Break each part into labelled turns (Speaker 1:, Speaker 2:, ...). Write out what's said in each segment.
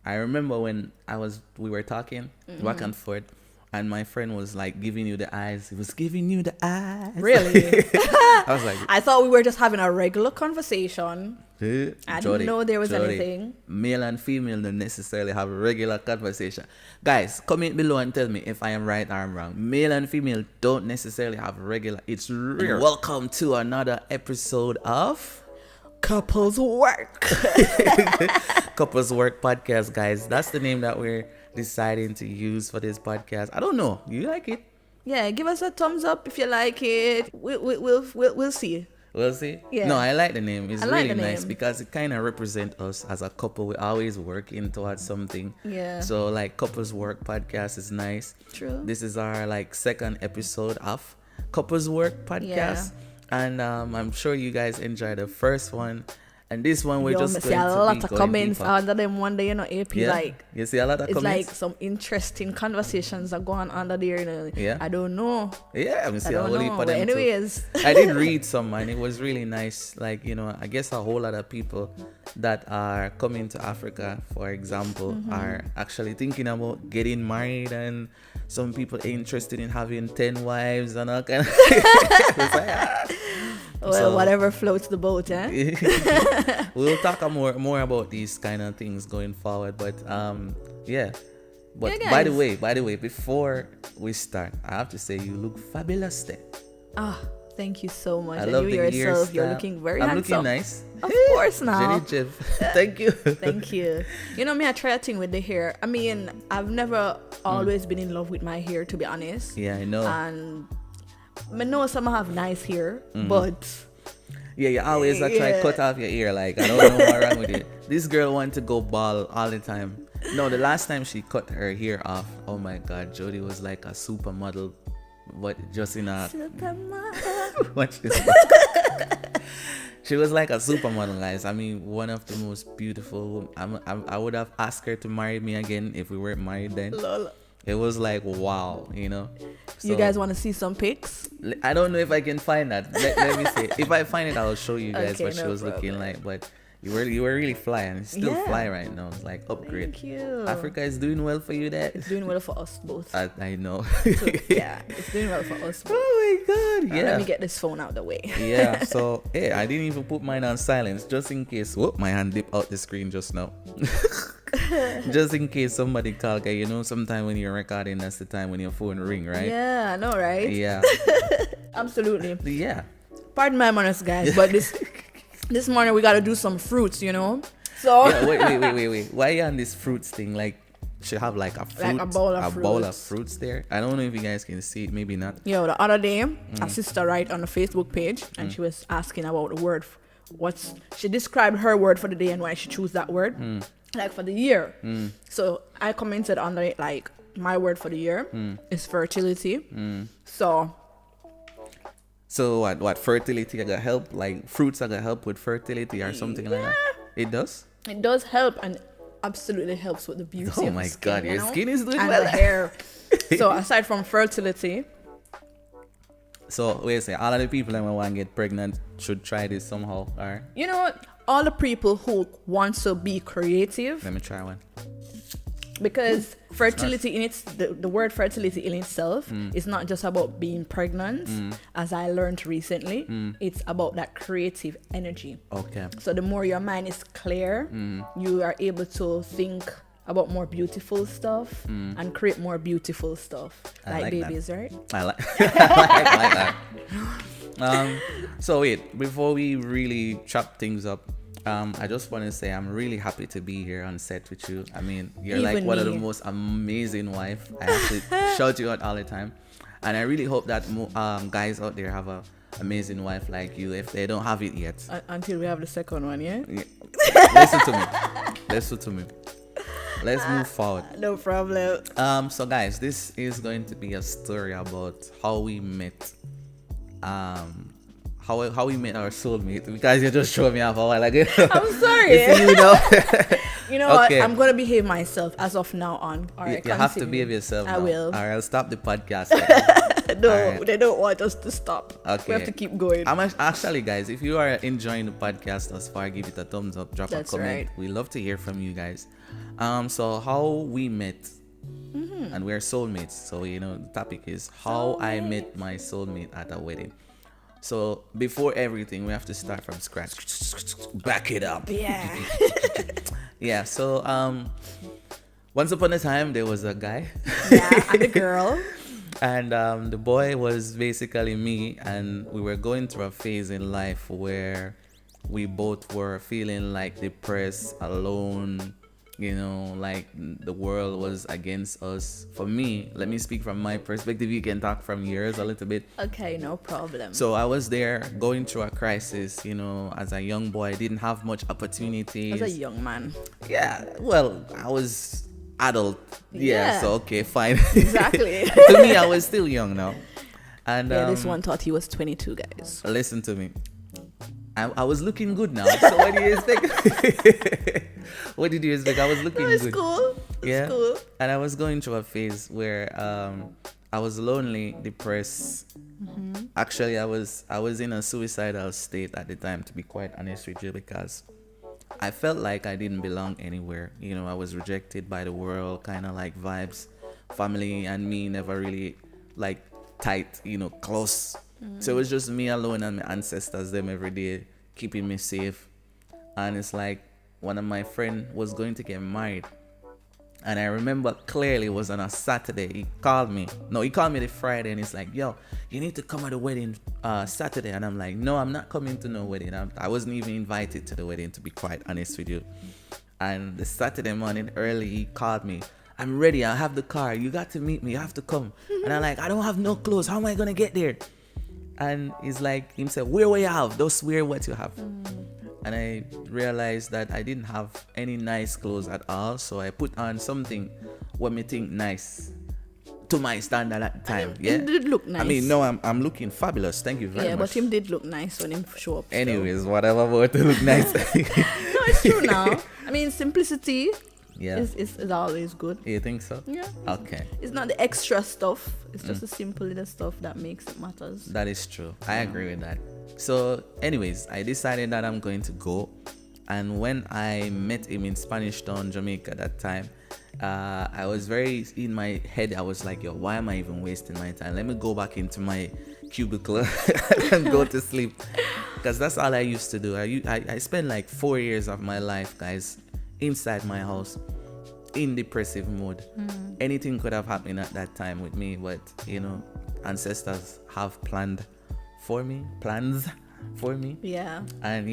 Speaker 1: I remember when we were talking back and forth, and my friend was like giving you the eyes. He was giving you the eyes.
Speaker 2: Really?
Speaker 1: I was like,
Speaker 2: I thought we were just having a regular conversation. I
Speaker 1: Jody,
Speaker 2: didn't know there was
Speaker 1: Jody,
Speaker 2: anything.
Speaker 1: Male and female don't necessarily have a regular conversation. Guys, comment below and tell me if I am right or I'm wrong. Male and female don't necessarily have regular. It's real. Welcome to another episode of
Speaker 2: Couples Work.
Speaker 1: Couples Work Podcast, guys. That's the name that we're deciding to use for this podcast. I don't know. You like it?
Speaker 2: Yeah, give us a thumbs up if you like it. We'll see.
Speaker 1: We'll see.
Speaker 2: Yeah.
Speaker 1: No, I like the name. It's
Speaker 2: like
Speaker 1: really
Speaker 2: the
Speaker 1: nice
Speaker 2: name.
Speaker 1: because it kind of represents us as a couple. We're always working towards something.
Speaker 2: Yeah.
Speaker 1: So like Couples Work Podcast is nice.
Speaker 2: True.
Speaker 1: This is our like second episode of Couples Work Podcast. And I'm sure you guys enjoyed the first one. And this one we're just
Speaker 2: see
Speaker 1: going
Speaker 2: a
Speaker 1: to
Speaker 2: lot
Speaker 1: be
Speaker 2: of
Speaker 1: going
Speaker 2: comments
Speaker 1: deeper.
Speaker 2: under them one day, AP
Speaker 1: Yeah?
Speaker 2: like
Speaker 1: You see a lot of
Speaker 2: it's
Speaker 1: comments?
Speaker 2: like some interesting conversations are going under there.
Speaker 1: Yeah.
Speaker 2: I don't know.
Speaker 1: Yeah, I'm
Speaker 2: I
Speaker 1: see a
Speaker 2: don't
Speaker 1: whole heap
Speaker 2: know.
Speaker 1: of
Speaker 2: But
Speaker 1: them too.
Speaker 2: anyways.
Speaker 1: I did read some and it was really nice. Like, I guess a whole lot of people that are coming to Africa, for example, are actually thinking about getting married, and some people are interested in having 10 wives and all kind of it's like,
Speaker 2: Well,
Speaker 1: So-
Speaker 2: whatever floats the boat, eh?
Speaker 1: we'll talk more about these kind of things going forward, but yeah. But
Speaker 2: Yeah,
Speaker 1: by the
Speaker 2: guys.
Speaker 1: way, before we start, I have to say you look fabulous there.
Speaker 2: Thank you so much.
Speaker 1: I
Speaker 2: And
Speaker 1: love
Speaker 2: you
Speaker 1: the
Speaker 2: yourself,
Speaker 1: hairstyle.
Speaker 2: you're looking very
Speaker 1: I'm
Speaker 2: handsome.
Speaker 1: looking nice.
Speaker 2: Of course now.
Speaker 1: Jenny Jeff. Thank you.
Speaker 2: Thank you. Me, I try a thing with the hair. I mean, I've never always been in love with my hair, to be honest.
Speaker 1: Yeah, I know.
Speaker 2: And I know some have nice hair, but
Speaker 1: Yeah, you always try
Speaker 2: Yeah.
Speaker 1: cut off your ear. Like, I don't know what's wrong with you. This girl wanted to go bald all the time. No, the last time she cut her hair off, oh my God, Jody was like a supermodel, but just in a watch this. She was like a supermodel, guys. I mean, one of the most beautiful. I would have asked her to marry me again if we weren't married then.
Speaker 2: lol.
Speaker 1: It was like, wow,
Speaker 2: You
Speaker 1: So,
Speaker 2: guys want to see some pics?
Speaker 1: I don't know if I can find that. Let me see. If I find it, I'll show you guys
Speaker 2: Okay,
Speaker 1: what she
Speaker 2: no
Speaker 1: was looking
Speaker 2: problem.
Speaker 1: like. But you were really fly, and it's still
Speaker 2: Yeah.
Speaker 1: fly right now. It's like upgrade.
Speaker 2: Thank you.
Speaker 1: Africa is doing well for you there.
Speaker 2: It's doing well for us both.
Speaker 1: I know.
Speaker 2: Yeah, it's doing well for us both.
Speaker 1: Oh my God.
Speaker 2: Let
Speaker 1: Yeah.
Speaker 2: me get this phone out the way.
Speaker 1: Yeah. So I didn't even put mine on silence just in case. Whoop, my hand dipped out the screen just now. Just in case somebody call, guy. Sometimes when you're recording, that's the time when your phone ring, right?
Speaker 2: Yeah, I know, right?
Speaker 1: Yeah.
Speaker 2: Absolutely.
Speaker 1: Yeah.
Speaker 2: Pardon my manners, guys, but this morning we got to do some fruits, So
Speaker 1: Yeah, wait. Why are you on this fruits thing? Like, should have like a fruit,
Speaker 2: Like a bowl of
Speaker 1: bowl of
Speaker 2: fruits.
Speaker 1: fruits there. I don't know if you guys can see it. Maybe not.
Speaker 2: the other day, a sister write on the Facebook page, and she was asking about the word. She described her word for the day and why she chose that word, like for the year. So I commented on it, like my word for the year is fertility.
Speaker 1: So what? Fertility are gonna help? Like fruits are gonna help with fertility or something like that? It does.
Speaker 2: It does help and absolutely helps with the beauty.
Speaker 1: Oh
Speaker 2: of
Speaker 1: my
Speaker 2: the skin,
Speaker 1: God, your
Speaker 2: you know?
Speaker 1: skin is doing
Speaker 2: and
Speaker 1: well.
Speaker 2: the hair. So aside from fertility,
Speaker 1: So wait a second. All of the people that want to get pregnant should try this somehow. Or
Speaker 2: you know what? All the people who want to be creative,
Speaker 1: let me try one.
Speaker 2: because fertility in the word fertility in itself is not just about being pregnant, as I learned recently. It's about that creative energy.
Speaker 1: Okay.
Speaker 2: So the more your mind is clear, you are able to think about more beautiful stuff and create more beautiful stuff,
Speaker 1: I like that.
Speaker 2: babies, right?
Speaker 1: I like, I like that. So wait, before we really chop things up, I just want to say I'm really happy to be here on set with you. I mean, you're like
Speaker 2: Even
Speaker 1: one of the
Speaker 2: me.
Speaker 1: most amazing wife. I have to shout you out all the time, and I really hope that guys out there have a amazing wife like you. If they don't have it yet,
Speaker 2: Until we have the second one, yeah?
Speaker 1: listen to me. Listen to me. Let's move forward.
Speaker 2: No problem.
Speaker 1: So guys, this is going to be a story about how we met. How we met our soulmate, because you just showed me off a while ago.
Speaker 2: I'm sorry. You know
Speaker 1: Okay.
Speaker 2: what? I'm gonna behave myself as of now on. All right,
Speaker 1: You have to
Speaker 2: continue.
Speaker 1: behave yourself.
Speaker 2: I
Speaker 1: now.
Speaker 2: will.
Speaker 1: All right, I'll stop the podcast.
Speaker 2: No,
Speaker 1: Alright.
Speaker 2: they don't want us to stop.
Speaker 1: Okay.
Speaker 2: We have to keep going.
Speaker 1: Actually, guys, if you are enjoying the podcast thus far, give it a thumbs up, drop
Speaker 2: That's
Speaker 1: a comment.
Speaker 2: right.
Speaker 1: We love to hear from you guys. So how we met, and we're soulmates. So the topic is how I met my soulmate at a wedding. So before everything, we have to start from scratch. Back it up.
Speaker 2: Yeah.
Speaker 1: Yeah. So once upon a time, there was a guy.
Speaker 2: Yeah, and a girl.
Speaker 1: And the boy was basically me, and we were going through a phase in life where we both were feeling like depressed, alone, like the world was against us. For me, let me speak from my perspective. You can talk from yours a little bit.
Speaker 2: Okay, no problem.
Speaker 1: So I was there going through a crisis, as a young boy. I didn't have much opportunities.
Speaker 2: As a young man.
Speaker 1: Yeah, well, I was adult. Yeah. So okay, fine.
Speaker 2: Exactly.
Speaker 1: To me, I was still young now. And
Speaker 2: this one thought he was 22, guys.
Speaker 1: Listen to me. I was looking good now. So what do you expect? What did you expect? I was looking
Speaker 2: It's
Speaker 1: good.
Speaker 2: cool.
Speaker 1: Yeah.
Speaker 2: Cool.
Speaker 1: And I was going through a phase where I was lonely, depressed. Actually, I was in a suicidal state at the time, to be quite honest with you, because I felt like I didn't belong anywhere. I was rejected by the world, kind of like vibes. Family and me never really like tight, close. So it was just me alone and my ancestors, them every day, keeping me safe. And it's like one of my friends was going to get married. And I remember clearly it was on a Saturday. He called me the Friday, and he's like, yo, you need to come at the wedding Saturday. And I'm like, no, I'm not coming to no wedding. I wasn't even invited to the wedding, to be quite honest with you. And the Saturday morning early, he called me. I'm ready. I have the car. You got to meet me. You have to come. And I'm like, I don't have no clothes. How am I going to get there? And he's like, himself, wear what you have. Just wear what you have. And I realized that I didn't have any nice clothes at all. So I put on something what me think nice to my standard at the time. Yeah,
Speaker 2: It did look nice.
Speaker 1: I mean, no, I'm looking fabulous. Thank you very much.
Speaker 2: Yeah, but him did look nice when him show up.
Speaker 1: Anyways, whatever about to look nice.
Speaker 2: No, it's true now. I mean, simplicity
Speaker 1: Yeah.
Speaker 2: is always good.
Speaker 1: You think so?
Speaker 2: Yeah.
Speaker 1: Okay.
Speaker 2: It's not the extra stuff. It's just the simple little stuff that makes it matters.
Speaker 1: That is true. I agree with that. So, anyways, I decided that I'm going to go. And when I met him in Spanish Town, Jamaica, that time, I was very in my head. I was like, yo, why am I even wasting my time? Let me go back into my cubicle and go to sleep. Because that's all I used to do. I spent like 4 years of my life, guys, inside my house, in depressive mode. Anything could have happened at that time with me, but ancestors have plans for me.
Speaker 2: Yeah.
Speaker 1: And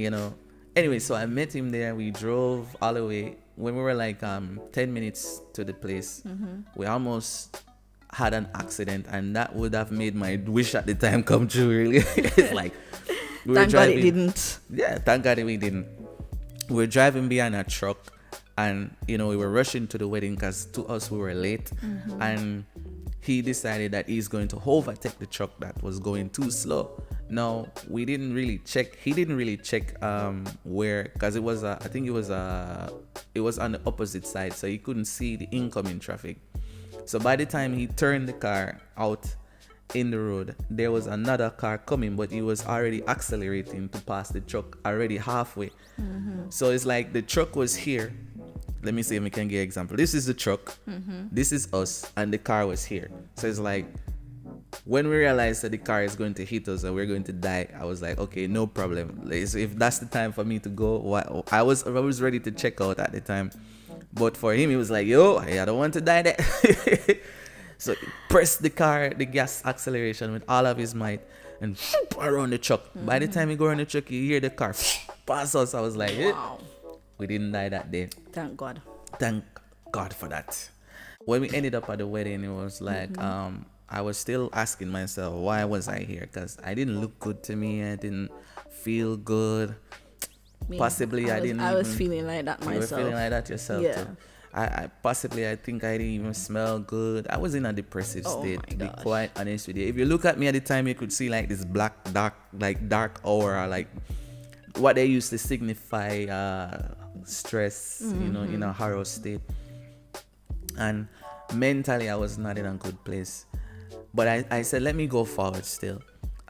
Speaker 1: anyway, so I met him there. We drove all the way. When we were like 10 minutes to the place, we almost had an accident, and that would have made my wish at the time come true, really. It's like we were
Speaker 2: Thank God
Speaker 1: driving.
Speaker 2: it didn't.
Speaker 1: Yeah, thank God we didn't. We were driving behind a truck, and we were rushing to the wedding because to us we were late. And he decided that he's going to overtake the truck that was going too slow. Now we didn't really check. He didn't really check where, because it was it was on the opposite side, so he couldn't see the incoming traffic. So by the time he turned the car out in the road, there was another car coming, but he was already accelerating to pass the truck already halfway. So it's like the truck was here. Let me see if we can get an example. This is the truck, this is us, and the car was here. So it's like when we realized that the car is going to hit us and we're going to die, I was like, okay, no problem. So if that's the time for me to go, I was ready to check out at the time. But for him, he was like, yo, I don't want to die there. So he pressed the gas acceleration with all of his might and around the truck. By the time he go around the truck, you hear the car pass us. I was like,
Speaker 2: Wow.
Speaker 1: We didn't die that day.
Speaker 2: Thank God.
Speaker 1: Thank God for that. When we ended up at the wedding, it was like, I was still asking myself, why was I here? Because I didn't look good to me. I didn't feel good. Possibly
Speaker 2: I was feeling like that myself.
Speaker 1: You were feeling like that yourself
Speaker 2: Yeah.
Speaker 1: too. I think I didn't even smell good. I was in a depressive state, to be quite honest with you. If you look at me at the time, you could see like this black, dark aura, like what they used to signify stress, in a horror state. And mentally, I was not in a good place. But I said, let me go forward still.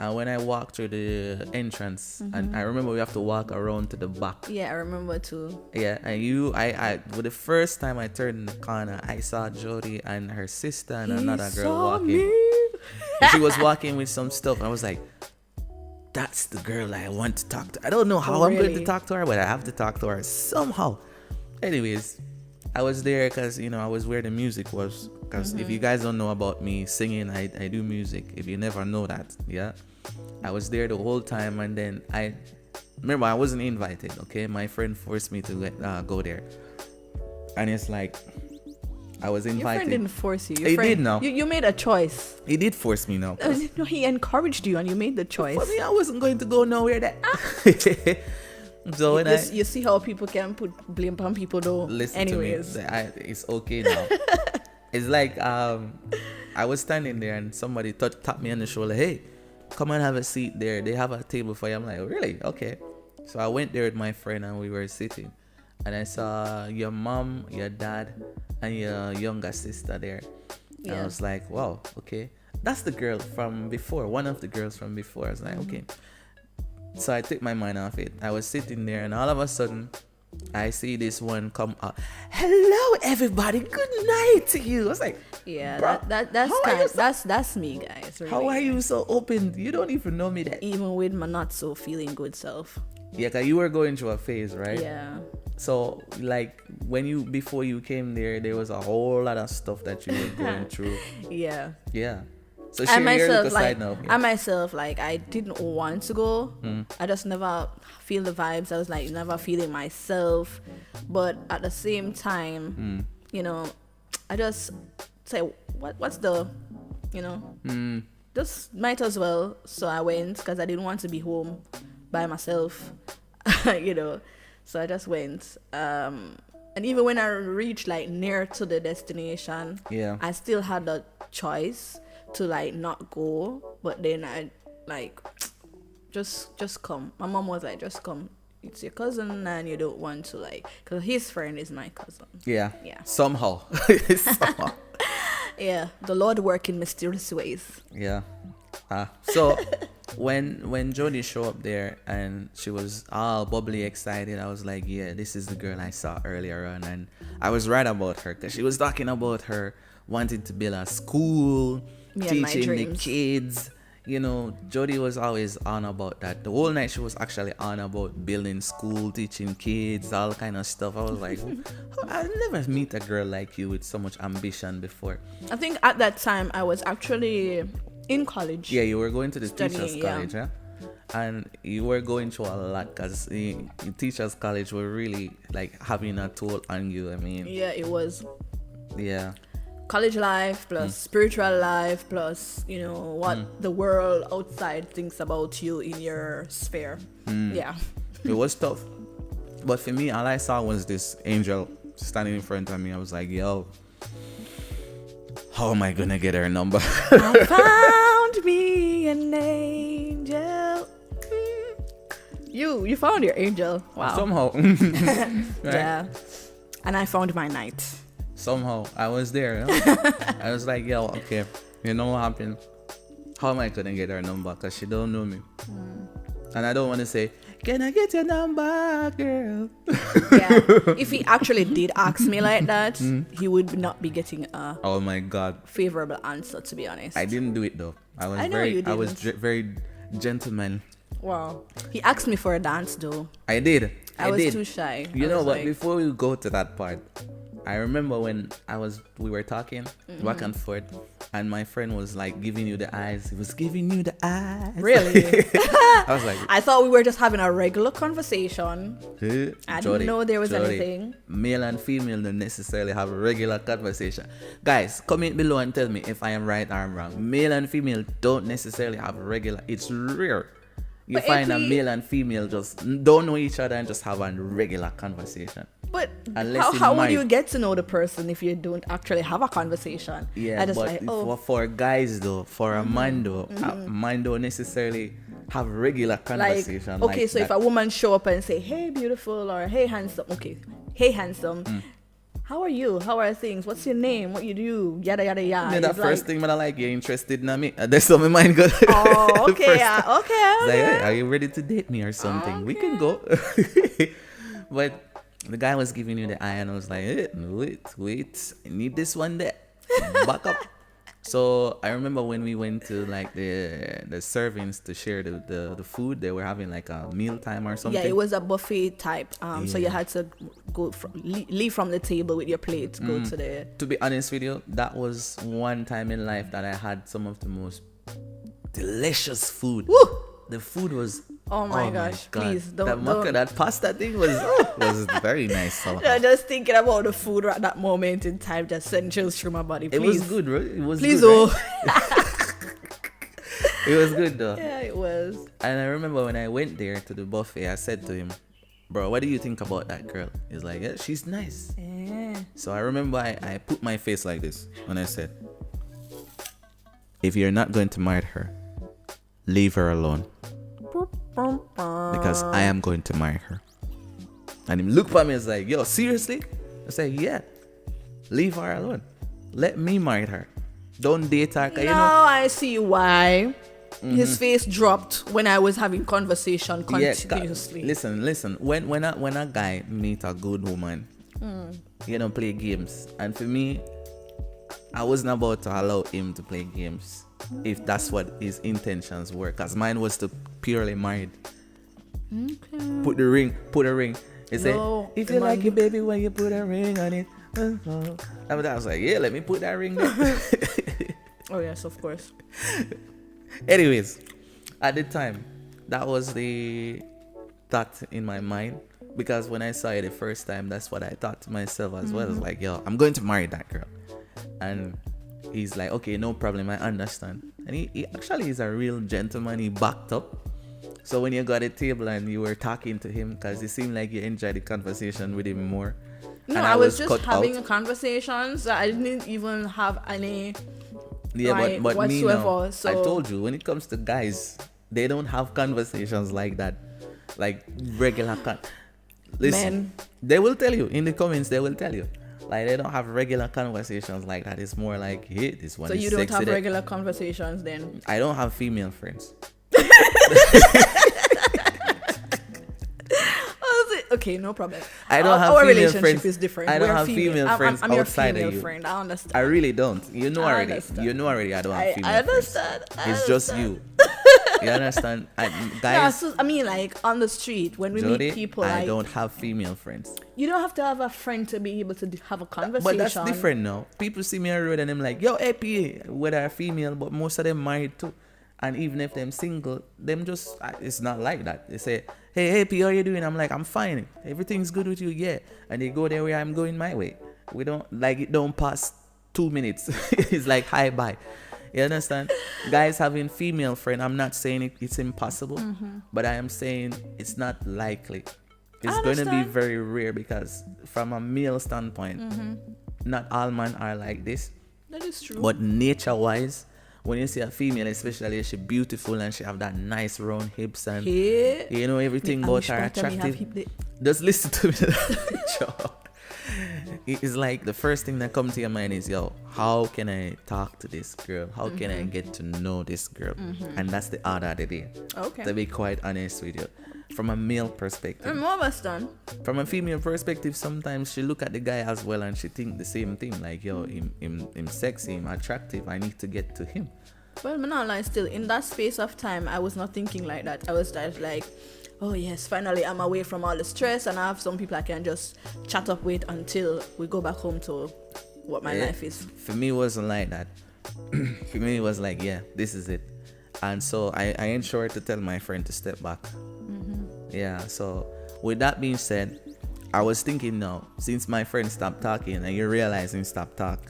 Speaker 1: And when I walked through the entrance, and I remember we have to walk around to the back.
Speaker 2: Yeah, I remember too.
Speaker 1: Yeah, and I well, the first time I turned in the corner, I saw Jody and her sister and another girl walking. She was walking with some stuff. I was like, that's the girl I want to talk to. I don't know how I'm going to talk to her, but I have to talk to her somehow. Anyways, I was there because, I was where the music was. Because if you guys don't know about me singing, I do music. If you never know that, yeah. I was there the whole time, and then I wasn't invited, okay? My friend forced me to go there. And it's like, I was invited. Your friend
Speaker 2: didn't force you.
Speaker 1: He did now.
Speaker 2: You made a choice.
Speaker 1: He did force me now.
Speaker 2: No, he encouraged you and you made the choice.
Speaker 1: For me, I wasn't going to go nowhere. So when
Speaker 2: you see how people can put blame on people though.
Speaker 1: Listen
Speaker 2: anyways.
Speaker 1: to me. It's okay now. It's like I was standing there and somebody tapped me on the shoulder. Hey, come and have a seat there. They have a table for you. I'm like, really? Okay. So I went there with my friend and we were sitting. And I saw your mom, your dad, and your younger sister there. Yeah. And I was like, wow, okay. That's the girl from before. One of the girls from before. I was like, okay. So I took my mind off it. I was sitting there and all of a sudden, I see this one come up. Hello, everybody. Good night to you. I was like,
Speaker 2: yeah, that's me, guys. Really.
Speaker 1: How are you so open? You don't even know me that.
Speaker 2: Even with my not so feeling good self.
Speaker 1: Yeah, because you were going through a phase, right?
Speaker 2: Yeah.
Speaker 1: So, like, before you came there was a whole lot of stuff that you were going through.
Speaker 2: Yeah.
Speaker 1: Yeah. So share your little side now.
Speaker 2: I myself, I didn't want to go. I just never feel the vibes. I was like never feeling myself. But at the same time, I just say, what's the, just might as well. So I went because I didn't want to be home by myself, So I just went. And even when I reached near to the destination, I still had the choice to not go, but then I just come. My mom was like, just come, it's your cousin and you don't want to because his friend is my cousin. Yeah
Speaker 1: somehow.
Speaker 2: Yeah, the Lord work in mysterious ways.
Speaker 1: Yeah. So when Jody showed up there and she was all bubbly excited, I was like, yeah, this is the girl I saw earlier on. And I was right about her because she was talking about her wanting to build a school, teaching the kids. Jody was always on about that. The whole night she was actually on about building school, teaching kids, all kind of stuff. I was like, I never meet a girl like you with so much ambition before.
Speaker 2: I think at that time I was actually in college.
Speaker 1: Yeah, you were going to the teachers college, yeah? And you were going through a lot because the teachers college were really having a toll on you. I mean,
Speaker 2: yeah, it was.
Speaker 1: Yeah.
Speaker 2: College life plus spiritual life plus what the world outside thinks about you in your sphere. Yeah,
Speaker 1: it was tough, but for me all I saw was this angel standing in front of me. I was like, yo, how am I gonna get her number?
Speaker 2: I found me an angel. You found your angel. Wow.
Speaker 1: Somehow. Right?
Speaker 2: Yeah. And I found my knight.
Speaker 1: Somehow I was there. I was like, yo, okay, you know what happened? How am I gonna get her number? Because she don't know me. And I don't want to say, can I get your number, girl?
Speaker 2: Yeah. If he actually did ask me like that, he would not be getting a
Speaker 1: oh my God
Speaker 2: favorable answer, to be honest.
Speaker 1: I didn't do it though. I was very gentleman.
Speaker 2: Wow. He asked me for a dance though.
Speaker 1: I did.
Speaker 2: I was too shy.
Speaker 1: You know what? Before we go to that part, I remember when we were talking back and forth, and my friend was giving you the eyes. He was giving you the eyes.
Speaker 2: Really?
Speaker 1: I was like,
Speaker 2: I thought we were just having a regular conversation. I didn't know there was anything.
Speaker 1: Male and female don't necessarily have a regular conversation. Guys, comment below and tell me if I am right or I'm wrong. Male and female don't necessarily have a regular. It's rare. You find a male and female just don't know each other and just have a regular conversation.
Speaker 2: But how would you get to know the person if you don't actually have a conversation?
Speaker 1: Yeah, but for guys though, for a man though, a man don't necessarily have regular conversation.
Speaker 2: Okay, so if a woman show up and say, hey beautiful, or hey handsome, okay, hey handsome, how are you? How are things? What's your name? What you do? Yada yada yada.
Speaker 1: Yeah, that
Speaker 2: It's
Speaker 1: first
Speaker 2: like,
Speaker 1: thing, man, I like, you're interested in me. That's how my mind goes.
Speaker 2: oh,
Speaker 1: The
Speaker 2: okay,
Speaker 1: first
Speaker 2: yeah,
Speaker 1: time.
Speaker 2: okay,
Speaker 1: It's like,
Speaker 2: okay.
Speaker 1: hey, are you ready to date me or something? We can go. But the guy was giving you the eye, and I was like, hey, wait, I need this one there. Back up. So I remember when we went to like the servings to share the food, they were having like a meal time or something.
Speaker 2: Yeah, it was a buffet type. So you
Speaker 1: Yeah.
Speaker 2: had to go leave from the table with your plate, go to the.
Speaker 1: To be honest with you, that was one time in life that I had some of the most delicious food.
Speaker 2: Woo!
Speaker 1: The food was
Speaker 2: Oh my gosh,
Speaker 1: God.
Speaker 2: please don't.
Speaker 1: That pasta thing was very nice. So.
Speaker 2: Yeah, just thinking about the food at that moment in time just sent chills through my body. Please.
Speaker 1: It was good, right? It was
Speaker 2: Please,
Speaker 1: good,
Speaker 2: oh.
Speaker 1: right? It was good though.
Speaker 2: Yeah, it was.
Speaker 1: And I remember when I went there to the buffet, I said to him, bro, what do you think about that girl? He's like, yeah, she's nice.
Speaker 2: Yeah.
Speaker 1: So I remember I put my face like this when I said, if you're not going to marry her, leave her alone. Because I am going to marry her. And he looked at me and was like, yo, seriously? I said, yeah. Leave her alone. Let me marry her. Don't date her. 'Cause
Speaker 2: Now
Speaker 1: you know,
Speaker 2: I see why his face dropped when I was having conversation continuously.
Speaker 1: Listen. When a guy meet a good woman, play games. And for me, I wasn't about to allow him to play games if that's what his intentions were. Because mine was to purely married.
Speaker 2: Okay.
Speaker 1: Put a ring. He said,
Speaker 2: No,
Speaker 1: if
Speaker 2: the
Speaker 1: you
Speaker 2: man
Speaker 1: like it, baby, when you put a ring on it. And I was like, yeah, let me put that ring there.
Speaker 2: Oh yes, of course.
Speaker 1: Anyways, at the time, that was the thought in my mind. Because when I saw it the first time, that's what I thought to myself as well. I was like, yo, I'm going to marry that girl. And he's like, okay, no problem, I understand. And he actually is a real gentleman. He backed up. So when you got at the table and you were talking to him, because it seemed like you enjoyed the conversation with him more.
Speaker 2: No,
Speaker 1: and
Speaker 2: I was just
Speaker 1: cut
Speaker 2: having
Speaker 1: out.
Speaker 2: a conversation, so I didn't even have any.
Speaker 1: Yeah,
Speaker 2: like,
Speaker 1: but me now,
Speaker 2: whatsoever, so-
Speaker 1: I told you, when it comes to guys, they don't have conversations like that. Like regular Listen,
Speaker 2: Men.
Speaker 1: they will tell you in the comments, they will tell you. Like, they don't have regular conversations like that. It's more like, hey, this one
Speaker 2: So
Speaker 1: is
Speaker 2: you don't
Speaker 1: sexy.
Speaker 2: have
Speaker 1: that-
Speaker 2: regular conversations then?
Speaker 1: I don't have female friends.
Speaker 2: Okay, no problem.
Speaker 1: I don't have
Speaker 2: our
Speaker 1: female
Speaker 2: relationship
Speaker 1: friends.
Speaker 2: is different.
Speaker 1: I don't
Speaker 2: We're
Speaker 1: have female friends
Speaker 2: I'm your
Speaker 1: outside of
Speaker 2: female
Speaker 1: you.
Speaker 2: friend. I understand.
Speaker 1: I really don't. You know
Speaker 2: I
Speaker 1: already.
Speaker 2: understand.
Speaker 1: You know already I don't have female
Speaker 2: I understand.
Speaker 1: friends.
Speaker 2: I
Speaker 1: It's just
Speaker 2: understand.
Speaker 1: you. You understand?
Speaker 2: Yeah,
Speaker 1: Guys,
Speaker 2: so, I mean, like on the street when we
Speaker 1: Jody,
Speaker 2: meet people,
Speaker 1: I
Speaker 2: like
Speaker 1: don't have female friends.
Speaker 2: you don't have to have a friend to be able to have a conversation.
Speaker 1: But that's different now. People see me on the road and I'm like, yo, AP, whether a female, but most of them married too. And even if them single, them just, it's not like that. They say, hey, AP, how you doing? I'm like, I'm fine. Everything's good with you, yeah. And they go their way, I'm going my way. We don't, like, it don't pass 2 minutes. It's like, hi, bye. You understand? Guys having female friend, I'm not saying it's impossible, but I am saying it's not likely. It's going to be
Speaker 2: understand.
Speaker 1: very rare because from a male standpoint, not all men are like this.
Speaker 2: That is true.
Speaker 1: But nature-wise, when you see a female, especially she's beautiful and she have that nice round hips and
Speaker 2: Yeah.
Speaker 1: you know everything about her attractive. Just listen to me. It's like the first thing that comes to your mind is, yo, how can I talk to this girl? How can I get to know this girl? And that's the order of the day.
Speaker 2: Okay.
Speaker 1: To be quite honest with you. From a male perspective.
Speaker 2: I'm almost done.
Speaker 1: From a female perspective, sometimes she look at the guy as well and she think the same thing. Like, yo, him sexy, him attractive. I need to get to him.
Speaker 2: Well, I'm not lying. Still, in that space of time, I was not thinking like that. I was just like, oh yes, finally I'm away from all the stress and I have some people I can just chat up with until we go back home to what my life is.
Speaker 1: For me, it wasn't like that. For me, it was like, yeah, this is it. And so I ensured to tell my friend to step back. Yeah, so with that being said, I was thinking now, since my friend stopped talking and you're realizing stop talk,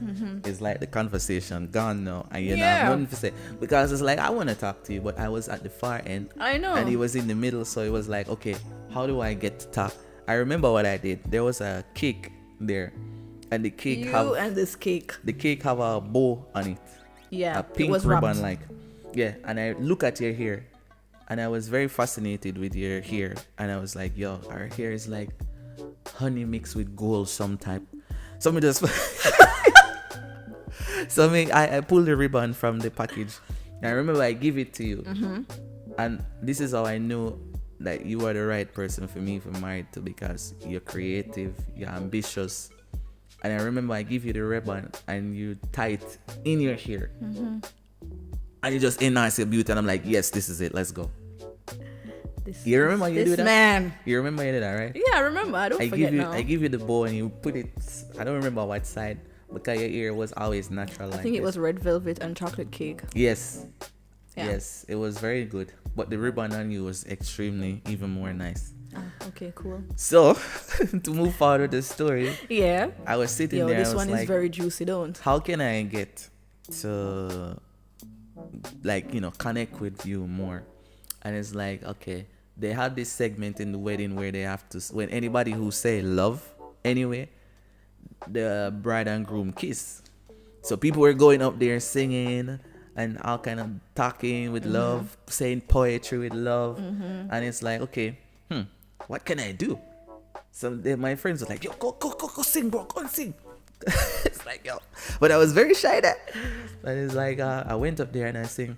Speaker 1: it's like the conversation gone now and you're not nothing to say. Because it's like, I want to talk to you, but I was at the far end.
Speaker 2: I know.
Speaker 1: And he was in the middle, so it was like, okay, how do I get to talk? I remember what I did. There was a cake there. And the cake
Speaker 2: and this cake.
Speaker 1: the cake have a bow on it.
Speaker 2: Yeah.
Speaker 1: A pink
Speaker 2: it was
Speaker 1: ribbon,
Speaker 2: wrapped.
Speaker 1: like. Yeah, and I look at your hair. And I was very fascinated with your hair. And I was like, yo, our hair is like honey mixed with gold some type. So me just so I pulled the ribbon from the package. And I remember I give it to you. And this is how I knew that you are the right person for me for married to, because you're creative, you're ambitious. And I remember I give you the ribbon and you tie it in your hair. And you just enhance your beauty, and I'm like, yes, this is it. Let's go. You remember you do that?
Speaker 2: Man.
Speaker 1: You remember you did that, right?
Speaker 2: Yeah, I remember. I don't forget now.
Speaker 1: I give you the bow and you put it, I don't remember what side, because your ear was always natural.
Speaker 2: I think it was red velvet and chocolate cake.
Speaker 1: Yes.
Speaker 2: Yeah.
Speaker 1: Yes, it was very good. But the ribbon on you was extremely even more nice.
Speaker 2: Okay, cool.
Speaker 1: So, to move forward with the story,
Speaker 2: yeah,
Speaker 1: I was sitting there.
Speaker 2: This
Speaker 1: I was
Speaker 2: one is very juicy, don't?
Speaker 1: How can I get to, like, connect with you more? And it's like, okay, they had this segment in the wedding where they have to, when anybody who say love, anyway, the bride and groom kiss. So people were going up there singing and all kind of talking with love, saying poetry with love. And it's like, okay, what can I do? So my friends were like, yo, go sing, bro, go and sing. It's like, yo. But I was very shy there. But it's like, I went up there and I sing,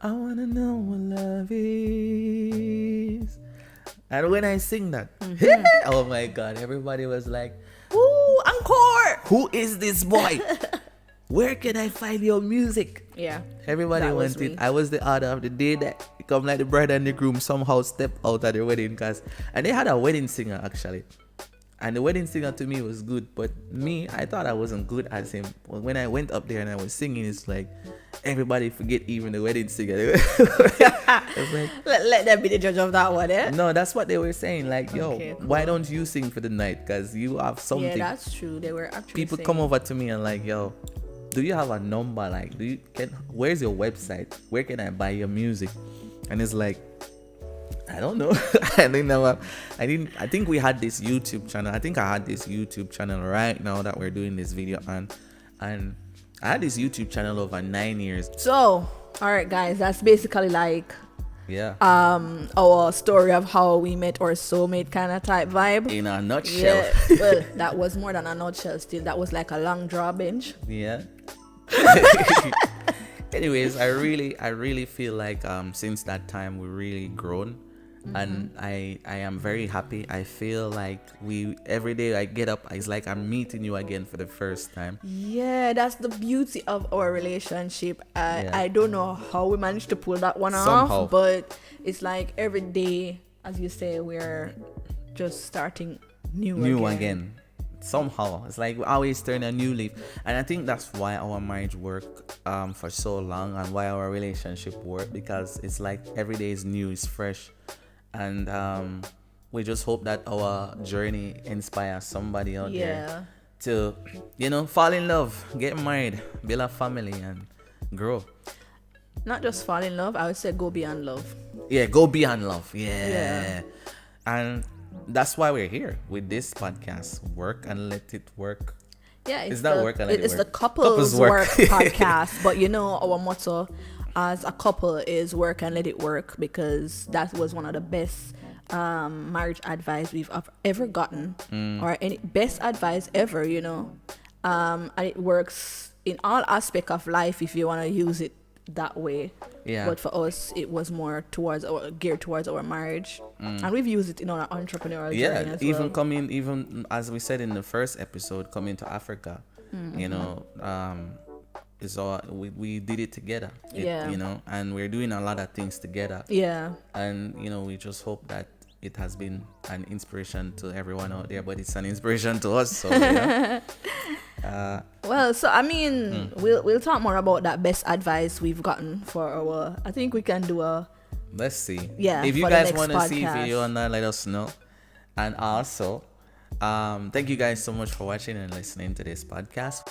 Speaker 1: I want to know what love is. And when I sing that, oh my God, everybody was like, ooh, encore. Who is this boy? Where can I find your music?
Speaker 2: Yeah.
Speaker 1: Everybody wanted. I was the order of the day that come like the bride and the groom somehow step out at the wedding, and they had a wedding singer actually. And the wedding singer to me was good, but me, I thought I wasn't good as him. When I went up there and I was singing, it's like everybody forget even the wedding singer. It's like,
Speaker 2: let them be the judge of that one, eh?
Speaker 1: No, that's what they were saying. Like, yo,
Speaker 2: okay, cool.
Speaker 1: Why don't you sing for the night? Because you have something.
Speaker 2: Yeah, that's true. They were actually
Speaker 1: people
Speaker 2: saying.
Speaker 1: Come over to me and like, yo, do you have a number? Like, where's your website? Where can I buy your music? And it's like, I don't know. I think we had this YouTube channel. I think I had this YouTube channel right now that we're doing this video on. And I had this YouTube channel over 9 years.
Speaker 2: So, all right, guys, that's basically like our story of how we met, or soulmate kind of type vibe.
Speaker 1: In a nutshell.
Speaker 2: Yeah, well, that was more than a nutshell still. That was like a long draw bench.
Speaker 1: Yeah. Anyways, I really feel like since that time we really grown. And I am very happy. I feel like every day I get up, it's like I'm meeting you again for the first time.
Speaker 2: Yeah, that's the beauty of our relationship. I don't know how we managed to pull that one off, but it's like every day, as you say, we're just starting new again.
Speaker 1: Somehow it's like we always turn a new leaf, and I think that's why our marriage worked for so long, and why our relationship worked, because it's like every day is new, it's fresh. And we just hope that our journey inspires somebody out there to, fall in love, get married, build a family, and grow.
Speaker 2: Not just fall in love, I would say go beyond love.
Speaker 1: Yeah, go beyond love. Yeah. And that's why we're here with this podcast. Work and let it work.
Speaker 2: Yeah, it's
Speaker 1: the
Speaker 2: couples work podcast. But our motto as a couple is work and let it work, because that was one of the best marriage advice we've ever gotten, or any best advice ever, and it works in all aspects of life if you want to use it that way. Yeah. But for us, it was more geared towards our marriage, and we've used it in our entrepreneurial journey as well.
Speaker 1: Even as we said in the first episode, coming to Africa, so we did it together, and we're doing a lot of things together. Yeah. And we just hope that it has been an inspiration to everyone out there, but it's an inspiration to us. So
Speaker 2: well, so I mean, we'll talk more about that best advice we've gotten for our. I think we can do a.
Speaker 1: Let's see.
Speaker 2: Yeah.
Speaker 1: If you guys want to see video on that, let us know. And also, thank you guys so much for watching and listening to this podcast.